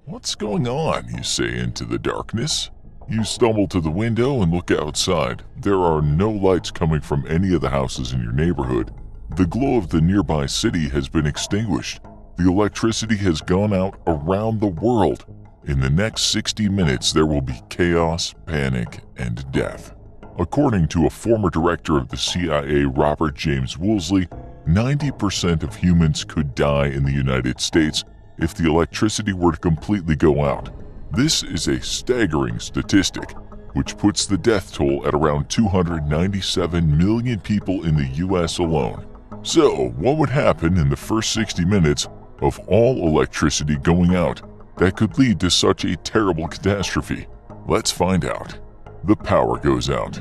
What's going on, you say into the darkness? You stumble to the window and look outside. There are no lights coming from any of the houses in your neighborhood. The glow of the nearby city has been extinguished. The electricity has gone out around the world. In the next 60 minutes, there will be chaos, panic, and death. According to a former director of the CIA, Robert James Woolsey, 90% of humans could die in the United States if the electricity were to completely go out. This is a staggering statistic, which puts the death toll at around 297 million people in the US alone. So, what would happen in the first 60 minutes of all electricity going out that could lead to such a terrible catastrophe? Let's find out. The power goes out.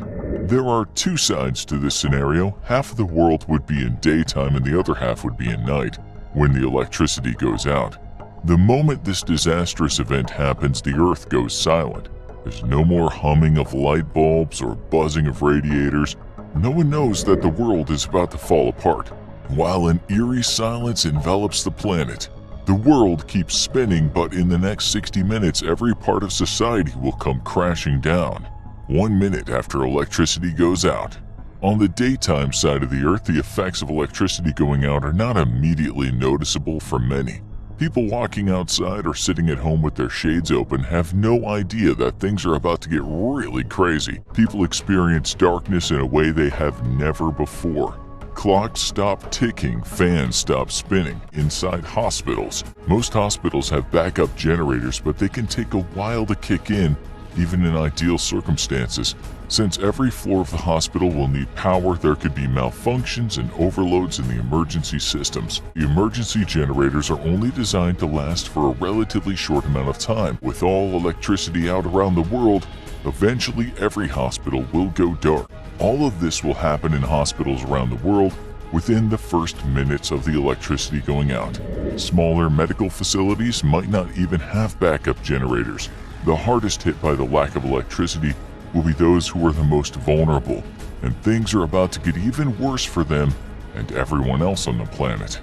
There are two sides to this scenario. Half of the world would be in daytime and the other half would be in night when the electricity goes out. The moment this disastrous event happens, the earth goes silent. There's no more humming of light bulbs or buzzing of radiators. No one knows that the world is about to fall apart. While an eerie silence envelops the planet, the world keeps spinning, but in the next 60 minutes, every part of society will come crashing down. 1 minute after electricity goes out. On the daytime side of the earth, the effects of electricity going out are not immediately noticeable for many. People walking outside or sitting at home with their shades open have no idea that things are about to get really crazy. People experience darkness in a way they have never before. Clocks stop ticking, fans stop spinning. Inside hospitals, most hospitals have backup generators, but they can take a while to kick in, even in ideal circumstances. Since every floor of the hospital will need power, there could be malfunctions and overloads in the emergency systems. The emergency generators are only designed to last for a relatively short amount of time. With all electricity out around the world, eventually every hospital will go dark. All of this will happen in hospitals around the world within the first minutes of the electricity going out. Smaller medical facilities might not even have backup generators. The hardest hit by the lack of electricity will be those who are the most vulnerable, and things are about to get even worse for them and everyone else on the planet.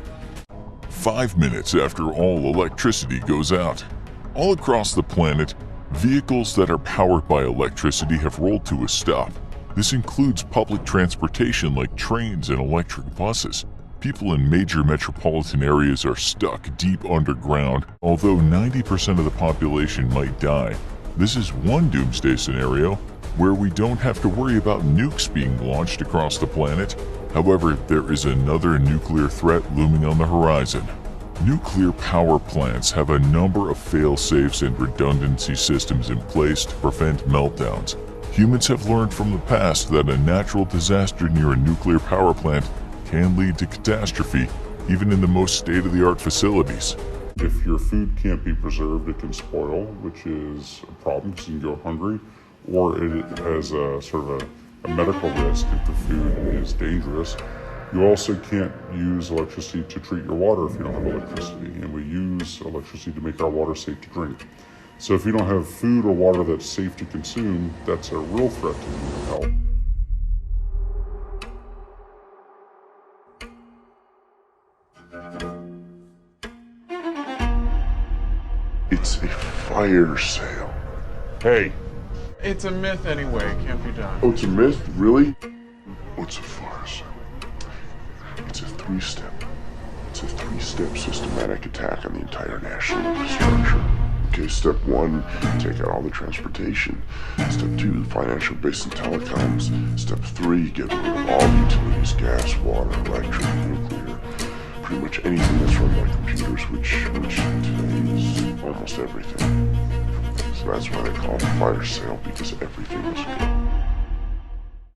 5 minutes after all electricity goes out. All across the planet, vehicles that are powered by electricity have rolled to a stop. This includes public transportation like trains and electric buses. People in major metropolitan areas are stuck deep underground. Although 90% of the population might die, this is one doomsday scenario where we don't have to worry about nukes being launched across the planet. However, there is another nuclear threat looming on the horizon. Nuclear power plants have a number of fail-safes and redundancy systems in place to prevent meltdowns. Humans have learned from the past that a natural disaster near a nuclear power plant can lead to catastrophe, even in the most state-of-the-art facilities. If your food can't be preserved, it can spoil, which is a problem because you can go hungry, or it has a sort of a medical risk if the food is dangerous. You also can't use electricity to treat your water if you don't have electricity, and we use electricity to make our water safe to drink. So if you don't have food or water that's safe to consume, that's a real threat to human health. It's a fire sale. Hey. It's a myth anyway, it can't be done. Oh, it's a myth? Really? What's a fire sale? It's a three-step systematic attack on the entire national infrastructure. Okay, step one, take out all the transportation. Step two, financial base and telecoms. Step three, get rid of all the utilities, gas, water, electric, nuclear. Pretty much anything that's run by computers, which today is almost everything. So that's why they call it a fire sale, because everything is good.